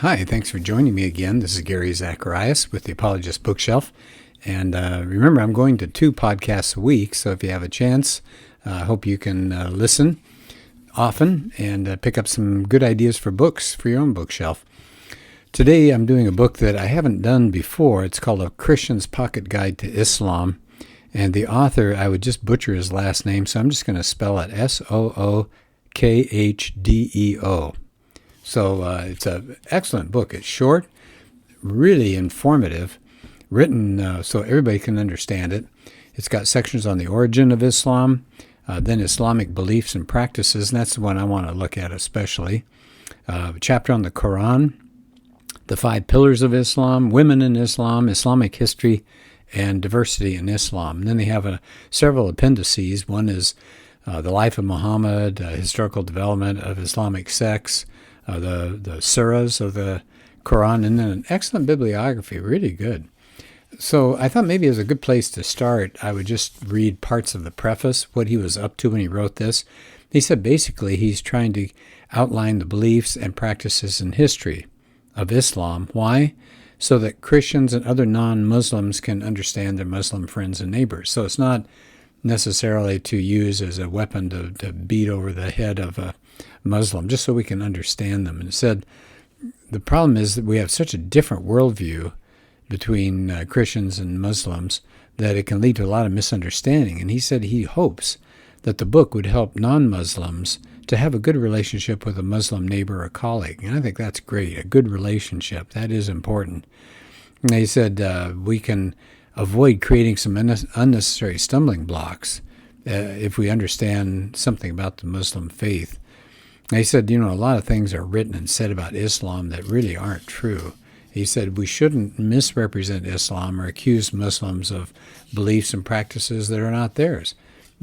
Hi, thanks for joining me again. This is Gary Zacharias with the Apologist Bookshelf. And remember, I'm going to 2 podcasts a week, so if you have a chance, I hope you can listen often and pick up some good ideas for books for your own bookshelf. Today, I'm doing a book that I haven't done before. It's called A Christian's Pocket Guide to Islam. And the author, I would just butcher his last name, so I'm just going to spell it Sookhdo. So it's an excellent book. It's short, really informative, written so everybody can understand it. It's got sections on the origin of Islam, then Islamic beliefs and practices, and that's the one I want to look at especially. A chapter on the Quran, the 5 pillars of Islam, women in Islam, Islamic history, and diversity in Islam. And then they have several appendices. One is the life of Muhammad, historical development of Islamic sects, the surahs of the Quran, and then an excellent bibliography, really good. So I thought maybe as a good place to start, I would just read parts of the preface, what he was up to when he wrote this. He said basically he's trying to outline the beliefs and practices and history of Islam. Why? So that Christians and other non-Muslims can understand their Muslim friends and neighbors. So it's not necessarily to use as a weapon to beat over the head of a Muslim, just so we can understand them. And it said the problem is that we have such a different worldview between Christians and Muslims that it can lead to a lot of misunderstanding. And he said he hopes that the book would help non-Muslims to have a good relationship with a Muslim neighbor or colleague. And I think that's great, a good relationship. That is important. And he said we can avoid creating some unnecessary stumbling blocks if we understand something about the Muslim faith. And he said, a lot of things are written and said about Islam that really aren't true. He said we shouldn't misrepresent Islam or accuse Muslims of beliefs and practices that are not theirs.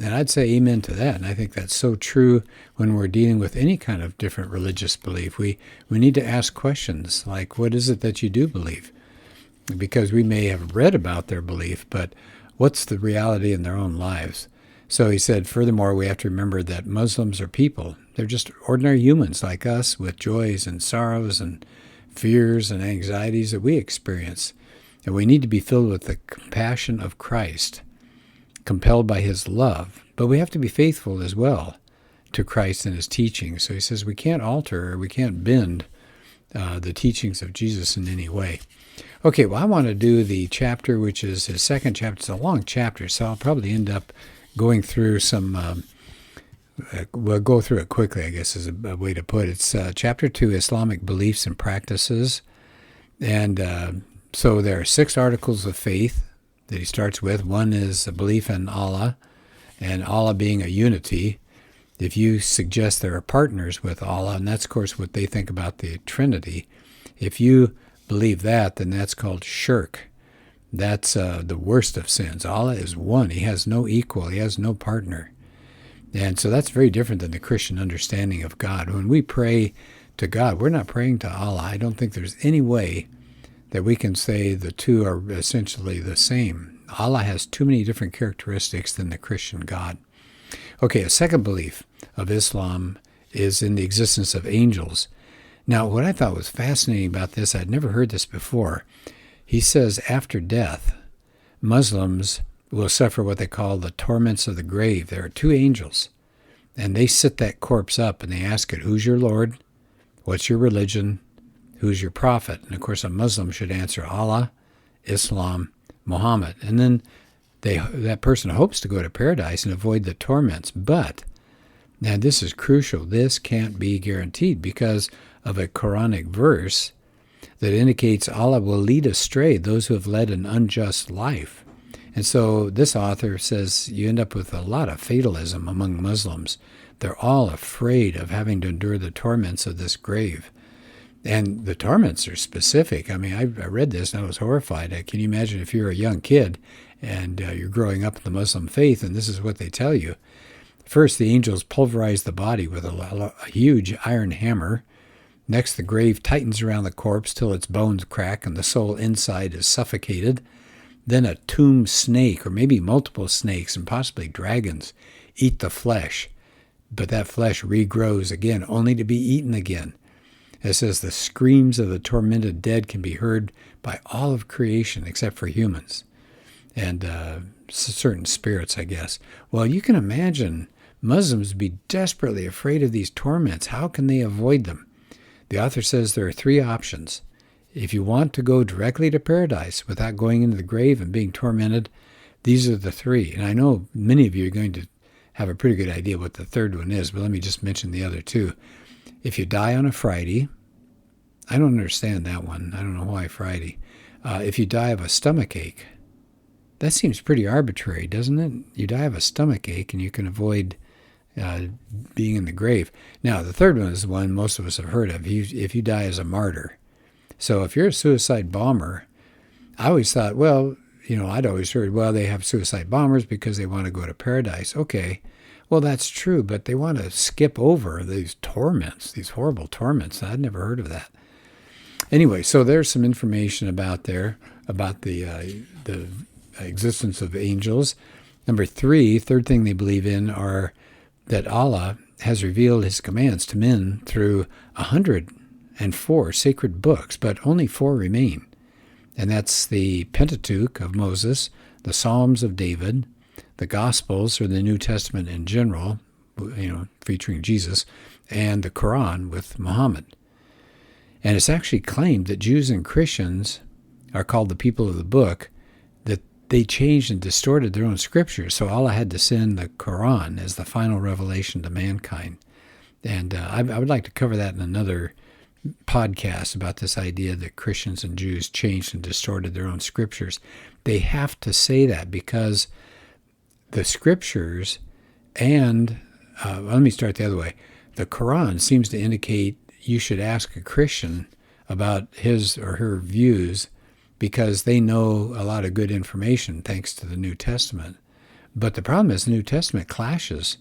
And I'd say amen to that. And I think that's so true when we're dealing with any kind of different religious belief. We need to ask questions like, what is it that you do believe? Because we may have read about their belief, but what's the reality in their own lives? So he said, furthermore, we have to remember that Muslims are people. They're just ordinary humans like us with joys and sorrows and fears and anxieties that we experience. And we need to be filled with the compassion of Christ, compelled by his love. But we have to be faithful as well to Christ and his teachings. So he says we can't alter or we can't bend the teachings of Jesus in any way. Okay, well, I want to do the chapter, which is his second chapter. It's a long chapter, so I'll probably end up going through some, we'll go through it quickly, I guess is a way to put it. It's chapter 2, Islamic beliefs and practices. And so there are 6 articles of faith that he starts with. One is a belief in Allah, and Allah being a unity. If you suggest there are partners with Allah, and that's, of course, what they think about the Trinity, if you believe that, then that's called shirk. That's the worst of sins. Allah is one. He has no equal. He has no partner. And so that's very different than the Christian understanding of God. When we pray to God, we're not praying to Allah. I don't think there's any way that we can say the two are essentially the same. Allah has too many different characteristics than the Christian God. Okay, a second belief of Islam is in the existence of angels. Now, what I thought was fascinating about this, I'd never heard this before. He says after death, Muslims will suffer what they call the torments of the grave. There are 2 angels, and they sit that corpse up, and they ask it, who's your Lord? What's your religion? Who's your prophet? And, of course, a Muslim should answer Allah, Islam, Muhammad. And then that person hopes to go to paradise and avoid the torments. But, now this is crucial, this can't be guaranteed because of a Quranic verse that indicates Allah will lead astray those who have led an unjust life. And so this author says you end up with a lot of fatalism among Muslims. They're all afraid of having to endure the torments of this grave. And the torments are specific. I mean, I read this and I was horrified. Can you imagine if you're a young kid and you're growing up in the Muslim faith and this is what they tell you? First, the angels pulverize the body with a huge iron hammer. Next, the grave tightens around the corpse till its bones crack and the soul inside is suffocated. Then a tomb snake, or maybe multiple snakes and possibly dragons, eat the flesh. But that flesh regrows again, only to be eaten again. It says the screams of the tormented dead can be heard by all of creation except for humans and certain spirits, I guess. Well, you can imagine Muslims be desperately afraid of these torments. How can they avoid them? The author says there are three options. If you want to go directly to paradise without going into the grave and being tormented, these are the three. And I know many of you are going to have a pretty good idea what the third one is, but let me just mention the other two. If you die on a Friday, I don't understand that one. I don't know why Friday. If you die of a stomach ache, that seems pretty arbitrary, doesn't it? You die of a stomach ache and you can avoid being in the grave. Now, the third one is the one most of us have heard of, if you die as a martyr. So if you're a suicide bomber, I always thought, well, I'd always heard, well, they have suicide bombers because they want to go to paradise. Okay, well, that's true, but they want to skip over these torments, these horrible torments. I'd never heard of that. Anyway, so there's some information about the existence of angels. Number third thing they believe in are that Allah has revealed his commands to men through 104 sacred books, but only 4 remain. And that's the Pentateuch of Moses, the Psalms of David, the Gospels, or the New Testament in general, featuring Jesus, and the Quran with Muhammad. And it's actually claimed that Jews and Christians are called the people of the book, that they changed and distorted their own scriptures. So Allah had to send the Quran as the final revelation to mankind. And I would like to cover that in another podcast about this idea that Christians and Jews changed and distorted their own scriptures. They have to say that because the scriptures and, let me start the other way. The Quran seems to indicate you should ask a Christian about his or her views because they know a lot of good information thanks to the New Testament. But the problem is the New Testament clashes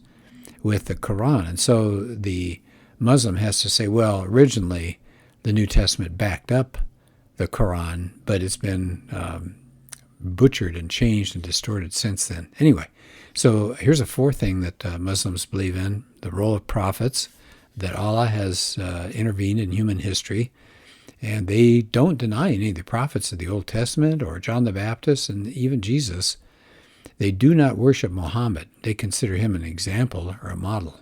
with the Quran. And so the Muslim has to say, well, originally the New Testament backed up the Quran, but it's been butchered and changed and distorted since then. Anyway, so here's a fourth thing that Muslims believe in, the role of prophets, that Allah has intervened in human history, and they don't deny any of the prophets of the Old Testament or John the Baptist and even Jesus. They do not worship Muhammad. They consider him an example or a model.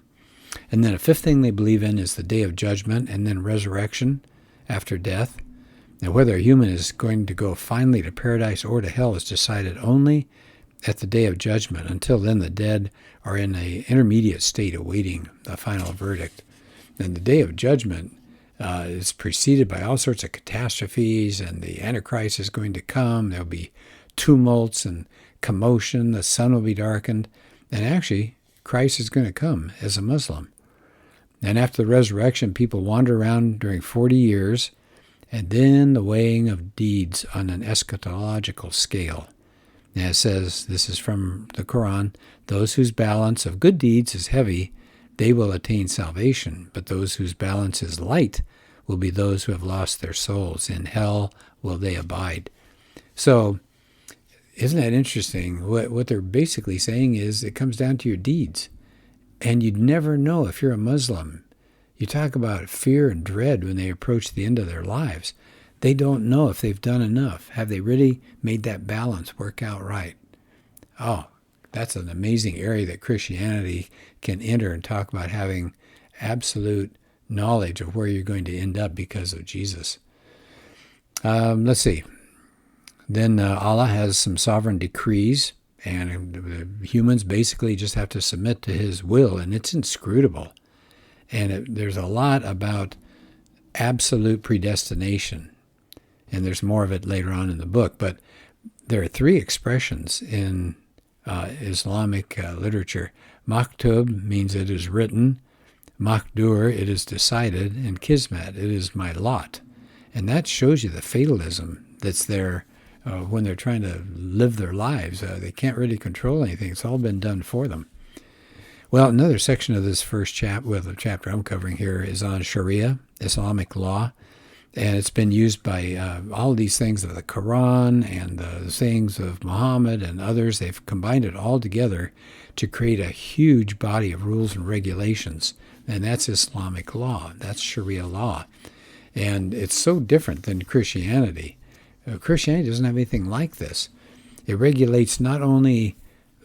And then a fifth thing they believe in is the day of judgment and then resurrection after death. Now, whether a human is going to go finally to paradise or to hell is decided only at the day of judgment. Until then, the dead are in an intermediate state awaiting the final verdict. And the day of judgment is preceded by all sorts of catastrophes, and the Antichrist is going to come. There'll be tumults and commotion. The sun will be darkened. And actually, Christ is going to come as a Muslim. And after the resurrection, people wander around during 40 years, and then the weighing of deeds on an eschatological scale. And it says, this is from the Quran, those whose balance of good deeds is heavy, they will attain salvation, but those whose balance is light will be those who have lost their souls. In hell will they abide. So, isn't that interesting? What they're basically saying is it comes down to your deeds. And you'd never know if you're a Muslim. You talk about fear and dread when they approach the end of their lives. They don't know if they've done enough. Have they really made that balance work out right? Oh, that's an amazing area that Christianity can enter and talk about having absolute knowledge of where you're going to end up because of Jesus. Let's see. Then Allah has some sovereign decrees, and humans basically just have to submit to his will, and it's inscrutable. And there's a lot about absolute predestination, and there's more of it later on in the book. But there are 3 expressions in Islamic literature. Maktub means it is written, Makdur, it is decided, and Kismet, it is my lot. And that shows you the fatalism that's there when they're trying to live their lives. They can't really control anything. It's all been done for them. Well, another section of this first the chapter I'm covering here is on Sharia, Islamic law. And it's been used by all of these things of the Quran and the sayings of Muhammad and others. They've combined it all together to create a huge body of rules and regulations. And that's Islamic law. That's Sharia law. And it's so different than Christianity. Christianity doesn't have anything like this. It regulates not only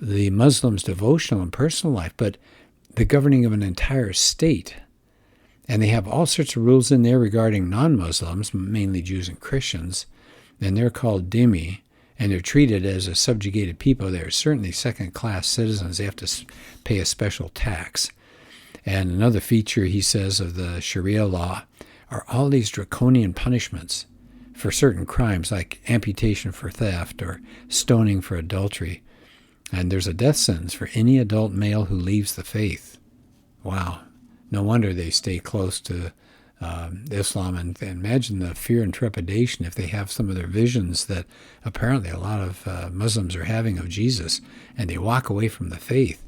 the Muslim's devotional and personal life, but the governing of an entire state. And they have all sorts of rules in there regarding non-Muslims, mainly Jews and Christians, and they're called dhimmi, and they're treated as a subjugated people. They're certainly second-class citizens. They have to pay a special tax. And another feature, he says, of the Sharia law are all these draconian punishments for certain crimes, like amputation for theft or stoning for adultery. And there's a death sentence for any adult male who leaves the faith. Wow. No wonder they stay close to Islam. And imagine the fear and trepidation if they have some of their visions that apparently a lot of Muslims are having of Jesus, and they walk away from the faith.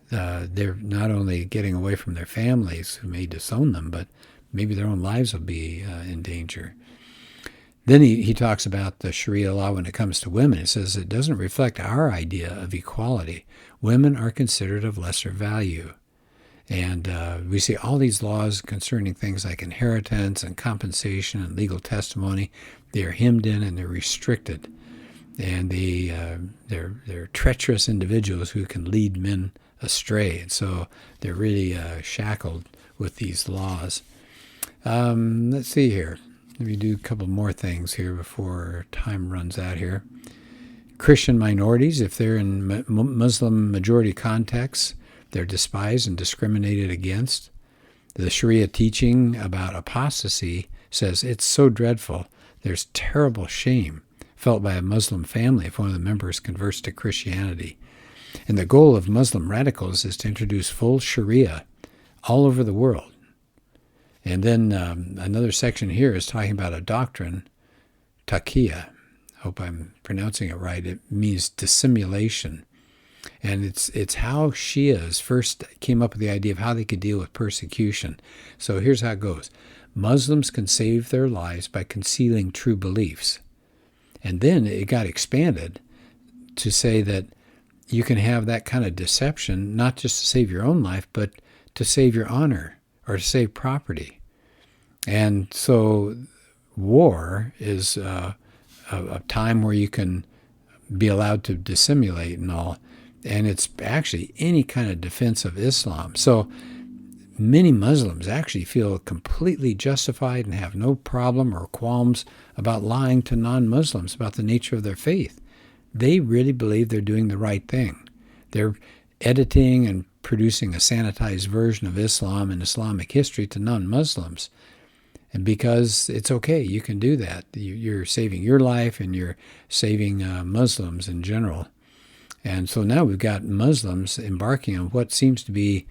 They're not only getting away from their families who may disown them, but maybe their own lives will be in danger. Then he talks about the Sharia law when it comes to women. It says it doesn't reflect our idea of equality. Women are considered of lesser value. And we see all these laws concerning things like inheritance and compensation and legal testimony. They are hemmed in and they're restricted. And they're treacherous individuals who can lead men astray. And so they're really shackled with these laws. Let's see here. Let me do a couple more things here before time runs out here. Christian minorities, if they're in Muslim majority contexts, they're despised and discriminated against. The Sharia teaching about apostasy says it's so dreadful. There's terrible shame felt by a Muslim family if one of the members converts to Christianity. And the goal of Muslim radicals is to introduce full Sharia all over the world. And then another section here is talking about a doctrine, taqiyya. I hope I'm pronouncing it right. It means dissimulation. And it's how Shias first came up with the idea of how they could deal with persecution. So here's how it goes. Muslims can save their lives by concealing true beliefs. And then it got expanded to say that you can have that kind of deception, not just to save your own life, but to save your honor or to save property. And so war is a time where you can be allowed to dissimulate and all. And it's actually any kind of defense of Islam. So many Muslims actually feel completely justified and have no problem or qualms about lying to non-Muslims about the nature of their faith. They really believe they're doing the right thing. They're editing and producing a sanitized version of Islam and Islamic history to non-Muslims. And because it's okay, you can do that. You're saving your life and you're saving Muslims in general. And so now we've got Muslims embarking on what seems to be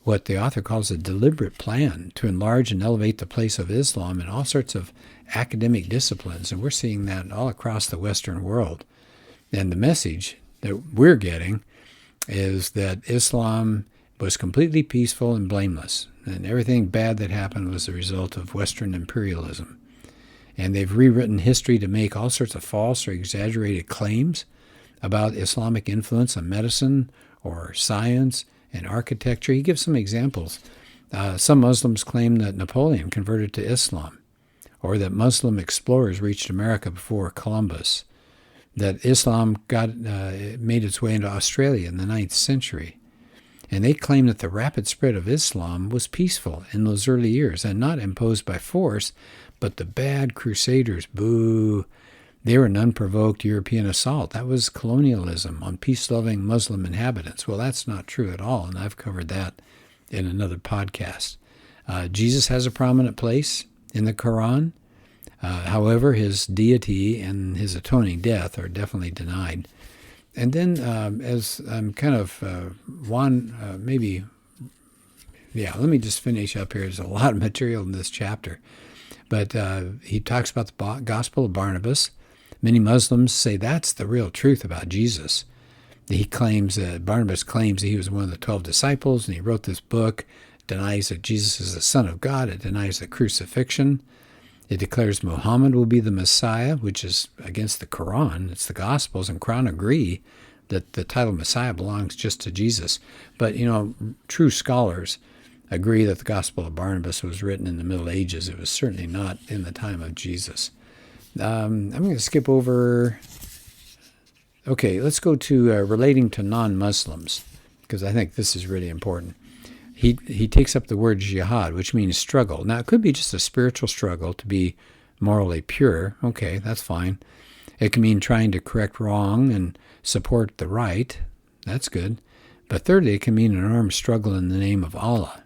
what the author calls a deliberate plan to enlarge and elevate the place of Islam in all sorts of academic disciplines. And we're seeing that all across the Western world. And the message that we're getting is that Islam was completely peaceful and blameless, and everything bad that happened was the result of Western imperialism. And they've rewritten history to make all sorts of false or exaggerated claims about Islamic influence on medicine or science and architecture. He gives some examples. Some Muslims claim that Napoleon converted to Islam, or that Muslim explorers reached America before Columbus, that Islam made its way into Australia in the 9th century. And they claim that the rapid spread of Islam was peaceful in those early years and not imposed by force, but the bad crusaders, boo, they were an unprovoked European assault. That was colonialism on peace-loving Muslim inhabitants. Well, that's not true at all, and I've covered that in another podcast. Jesus has a prominent place in the Quran. However, his deity and his atoning death are definitely denied. And then as I'm kind of let me just finish up here. There's a lot of material in this chapter. But he talks about the Gospel of Barnabas. Many Muslims say that's the real truth about Jesus. Barnabas claims that he was one of the 12 disciples, and he wrote this book, denies that Jesus is the Son of God. It denies the crucifixion. It declares Muhammad will be the Messiah, which is against the Quran. It's the Gospels, and Quran agree that the title Messiah belongs just to Jesus. But, true scholars agree that the Gospel of Barnabas was written in the Middle Ages. It was certainly not in the time of Jesus. I'm going to skip over. Okay, let's go to relating to non-Muslims, because I think this is really important. He takes up the word jihad, which means struggle. Now, it could be just a spiritual struggle to be morally pure. Okay, that's fine. It can mean trying to correct wrong and support the right. That's good. But thirdly, it can mean an armed struggle in the name of Allah.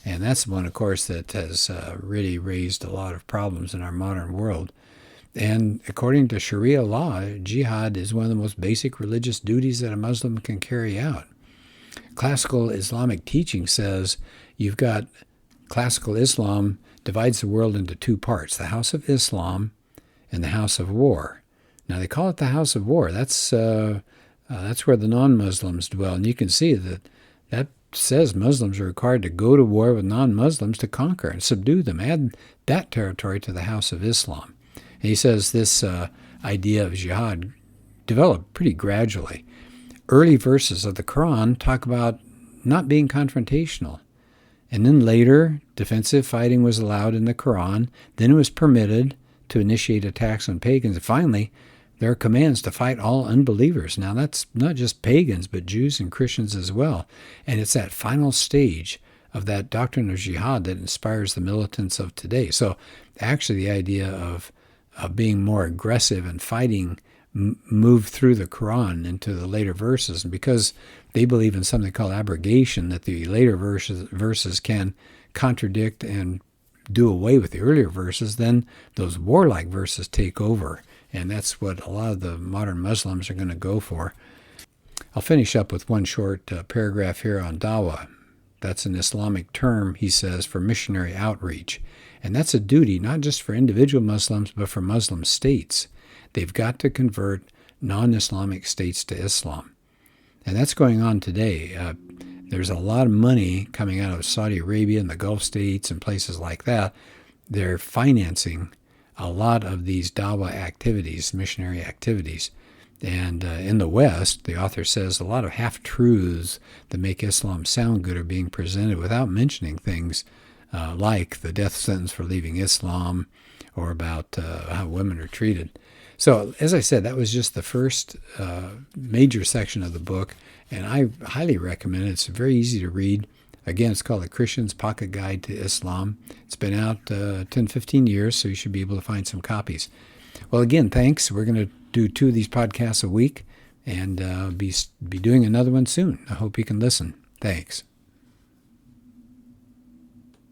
And that's one, of course, that has really raised a lot of problems in our modern world. And according to Sharia law, jihad is one of the most basic religious duties that a Muslim can carry out. Classical Islamic teaching says you've got classical Islam divides the world into two parts, the House of Islam and the House of War. Now, they call it the House of War. That's where the non-Muslims dwell. And you can see that says Muslims are required to go to war with non-Muslims to conquer and subdue them, add that territory to the House of Islam. And he says this idea of jihad developed pretty gradually. Early verses of the Quran talk about not being confrontational. And then later, defensive fighting was allowed in the Quran. Then it was permitted to initiate attacks on pagans. And finally, there are commands to fight all unbelievers. Now, that's not just pagans, but Jews and Christians as well. And it's that final stage of that doctrine of jihad that inspires the militants of today. So actually, the idea of being more aggressive and fighting moved through the Quran into the later verses. And because they believe in something called abrogation, that the later verses can contradict and do away with the earlier verses, then those warlike verses take over. And that's what a lot of the modern Muslims are going to go for. I'll finish up with one short paragraph here on dawah. That's an Islamic term, he says, for missionary outreach. And that's a duty not just for individual Muslims, but for Muslim states. They've got to convert non-Islamic states to Islam. And that's going on today. There's a lot of money coming out of Saudi Arabia and the Gulf states and places like that. They're financing a lot of these dawah activities, missionary activities. And in the West, the author says a lot of half-truths that make Islam sound good are being presented without mentioning things like the death sentence for leaving Islam or about how women are treated. So, as I said, that was just the first major section of the book, and I highly recommend it. It's very easy to read. Again, it's called The Christian's Pocket Guide to Islam. It's been out 10, 15 years, so you should be able to find some copies. Well, again, thanks. We're going to do 2 of these podcasts a week and be doing another one soon. I hope you can listen. Thanks.